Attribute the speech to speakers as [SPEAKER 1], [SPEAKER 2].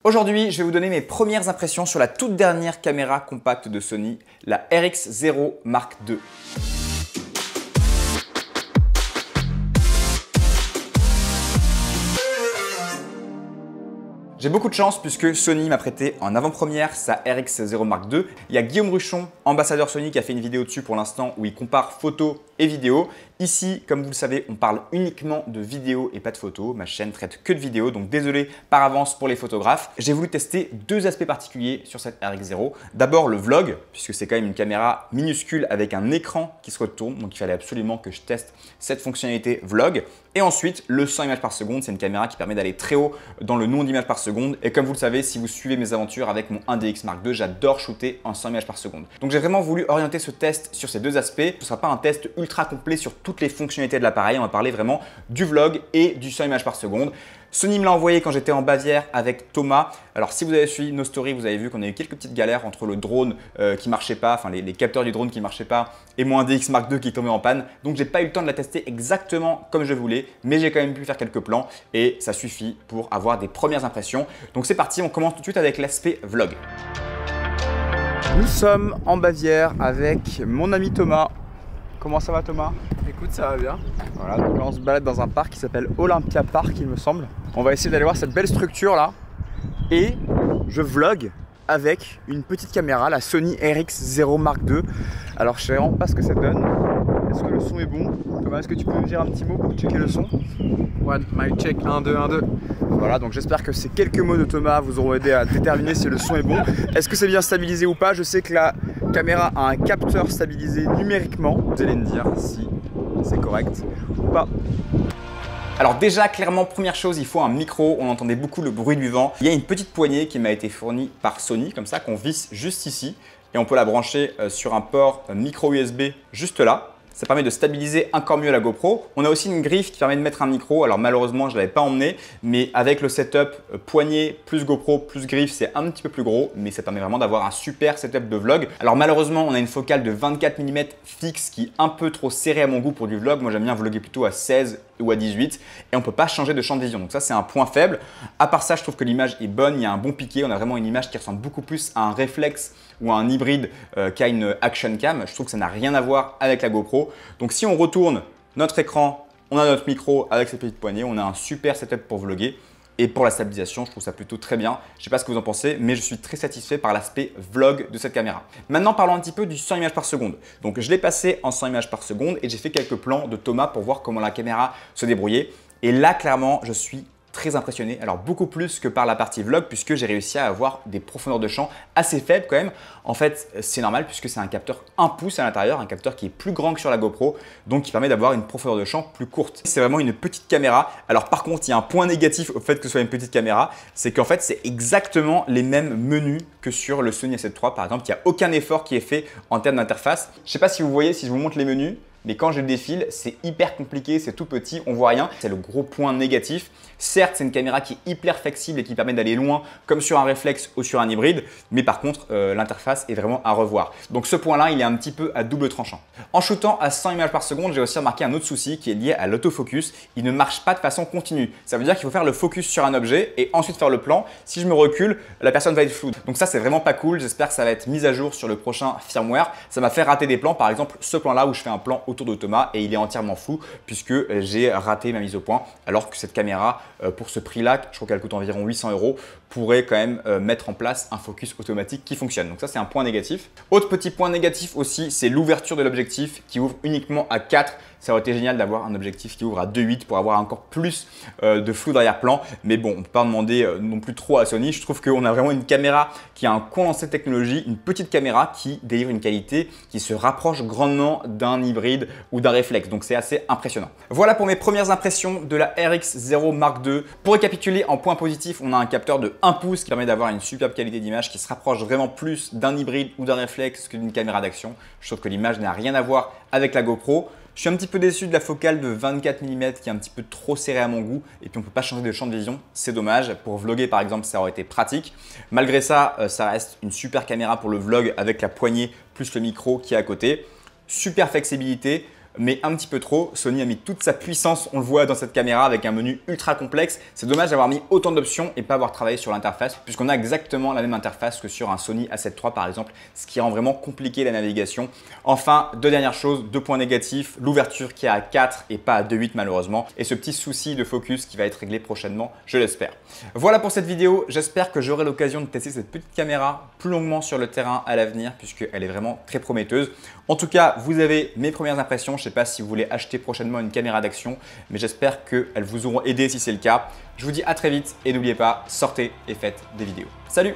[SPEAKER 1] Aujourd'hui, je vais vous donner mes premières impressions sur la toute dernière caméra compacte de Sony, la RX0 Mark II. J'ai beaucoup de chance puisque Sony m'a prêté en avant-première sa RX0 Mark II. Il y a Guillaume Ruchon, ambassadeur Sony, qui a fait une vidéo dessus pour l'instant où il compare photos et vidéos. Ici, comme vous le savez, on parle uniquement de vidéos et pas de photos. Ma chaîne traite que de vidéos, donc désolé par avance pour les photographes. J'ai voulu tester deux aspects particuliers sur cette RX0. D'abord le vlog, puisque c'est quand même une caméra minuscule avec un écran qui se retourne, donc il fallait absolument que je teste cette fonctionnalité vlog. Et ensuite, le 100 images par seconde, c'est une caméra qui permet d'aller très haut dans le nombre d'images par seconde. Et comme vous le savez, si vous suivez mes aventures avec mon 1DX Mark II, j'adore shooter en 100 images par seconde. Donc j'ai vraiment voulu orienter ce test sur ces deux aspects. Ce ne sera pas un test ultra complet sur toutes les fonctionnalités de l'appareil. On va parler vraiment du vlog et du 100 images par seconde. Sony me l'a envoyé quand j'étais en Bavière avec Thomas. Alors si vous avez suivi nos stories, vous avez vu qu'on a eu quelques petites galères entre le drone qui ne marchait pas, enfin les capteurs du drone qui ne marchaient pas et mon 1DX Mark II qui est tombé en panne. Donc j'ai pas eu le temps de la tester exactement comme je voulais, mais j'ai quand même pu faire quelques plans et ça suffit pour avoir des premières impressions. Donc c'est parti, on commence tout de suite avec l'aspect vlog. Nous sommes en Bavière avec mon ami Thomas. Comment ça va Thomas?
[SPEAKER 2] Écoute, ça va bien.
[SPEAKER 1] Voilà, donc là on se balade dans un parc qui s'appelle Olympia Park, il me semble. On va essayer d'aller voir cette belle structure là. Et je vlog avec une petite caméra, la Sony RX0 Mark II. Alors je sais vraiment pas ce que ça donne. Est-ce que le son est bon? Thomas, est-ce que tu peux me dire un petit mot pour checker le son?
[SPEAKER 2] One, mic check, 1, 2, 1, 2.
[SPEAKER 1] Voilà, donc j'espère que ces quelques mots de Thomas vous auront aidé à déterminer si le son est bon. Est-ce que c'est bien stabilisé ou pas? Je sais que la caméra a un capteur stabilisé numériquement. Vous allez me dire si c'est correct ou pas. Alors déjà, clairement, première chose, il faut un micro. On entendait beaucoup le bruit du vent. Il y a une petite poignée qui m'a été fournie par Sony, comme ça, qu'on visse juste ici. Et on peut la brancher sur un port micro USB juste là. Ça permet de stabiliser encore mieux la GoPro. On a aussi une griffe qui permet de mettre un micro. Alors malheureusement, je ne l'avais pas emmené, mais avec le setup poignée plus GoPro plus griffe, c'est un petit peu plus gros, mais ça permet vraiment d'avoir un super setup de vlog. Alors malheureusement, on a une focale de 24 mm fixe qui est un peu trop serrée à mon goût pour du vlog. Moi, j'aime bien vlogger plutôt à 16 ou à 18 et on ne peut pas changer de champ de vision. Donc ça, c'est un point faible. À part ça, je trouve que l'image est bonne. Il y a un bon piqué. On a vraiment une image qui ressemble beaucoup plus à un réflexe ou à un hybride qu'à une action cam. Je trouve que ça n'a rien à voir avec la GoPro. Donc si on retourne notre écran, on a notre micro avec cette petite poignée, on a un super setup pour vlogger. Et pour la stabilisation, je trouve ça plutôt très bien. Je ne sais pas ce que vous en pensez, mais je suis très satisfait par l'aspect vlog de cette caméra. Maintenant, parlons un petit peu du 100 images par seconde. Donc je l'ai passé en 100 images par seconde et j'ai fait quelques plans de Thomas pour voir comment la caméra se débrouillait. Et là, clairement, je suis très impressionné, alors beaucoup plus que par la partie vlog puisque j'ai réussi à avoir des profondeurs de champ assez faibles quand même. En fait, c'est normal puisque c'est un capteur 1 pouce à l'intérieur, un capteur qui est plus grand que sur la GoPro, donc qui permet d'avoir une profondeur de champ plus courte. C'est vraiment une petite caméra. Alors par contre, il y a un point négatif au fait que ce soit une petite caméra, c'est qu'en fait, c'est exactement les mêmes menus que sur le Sony A7 III par exemple. Il n'y a aucun effort qui est fait en termes d'interface. Je ne sais pas si vous voyez, si je vous montre les menus, mais quand je défile, c'est hyper compliqué, c'est tout petit, on voit rien. C'est le gros point négatif. Certes, c'est une caméra qui est hyper flexible et qui permet d'aller loin comme sur un réflexe ou sur un hybride, mais par contre, l'interface est vraiment à revoir. Donc ce point-là, il est un petit peu à double tranchant. En shootant à 100 images par seconde, j'ai aussi remarqué un autre souci qui est lié à l'autofocus. Il ne marche pas de façon continue. Ça veut dire qu'il faut faire le focus sur un objet et ensuite faire le plan. Si je me recule, la personne va être floue. Donc ça, c'est vraiment pas cool. J'espère que ça va être mis à jour sur le prochain firmware. Ça m'a fait rater des plans. Par exemple, ce plan-là où je fais un plan autour de Thomas et il est entièrement flou puisque j'ai raté ma mise au point. Alors que cette caméra, pour ce prix-là, je crois qu'elle coûte environ 800 €, pourrait quand même mettre en place un focus automatique qui fonctionne. Donc ça, c'est un point négatif. Autre petit point négatif aussi, c'est l'ouverture de l'objectif qui ouvre uniquement à 4. Ça aurait été génial d'avoir un objectif qui ouvre à 2.8 pour avoir encore plus de flou d'arrière-plan. Mais bon, on ne peut pas demander non plus trop à Sony. Je trouve qu'on a vraiment une caméra qui a un condensé de technologie, une petite caméra qui délivre une qualité qui se rapproche grandement d'un hybride ou d'un réflexe. Donc c'est assez impressionnant. Voilà pour mes premières impressions de la RX0 Mark II. Pour récapituler, en point positif, on a un capteur de 1 pouce qui permet d'avoir une superbe qualité d'image qui se rapproche vraiment plus d'un hybride ou d'un réflexe que d'une caméra d'action. Je trouve que l'image n'a rien à voir avec la GoPro. Je suis un petit peu déçu de la focale de 24 mm qui est un petit peu trop serrée à mon goût et puis on ne peut pas changer de champ de vision, c'est dommage. Pour vlogger par exemple, ça aurait été pratique. Malgré ça, ça reste une super caméra pour le vlog avec la poignée plus le micro qui est à côté. Super flexibilité. mais un petit peu trop. Sony a mis toute sa puissance, on le voit dans cette caméra, avec un menu ultra complexe. C'est dommage d'avoir mis autant d'options et pas avoir travaillé sur l'interface, puisqu'on a exactement la même interface que sur un Sony A7 III par exemple, ce qui rend vraiment compliqué la navigation. Enfin, deux dernières choses, deux points négatifs, l'ouverture qui est à 4 et pas à 2.8 malheureusement, et ce petit souci de focus qui va être réglé prochainement, je l'espère. Voilà pour cette vidéo, j'espère que j'aurai l'occasion de tester cette petite caméra plus longuement sur le terrain à l'avenir, puisqu'elle est vraiment très prometteuse. En tout cas, vous avez mes premières impressions, je ne sais pas si vous voulez acheter prochainement une caméra d'action, mais j'espère qu'elles vous auront aidé si c'est le cas. Je vous dis à très vite et n'oubliez pas, sortez et faites des vidéos. Salut!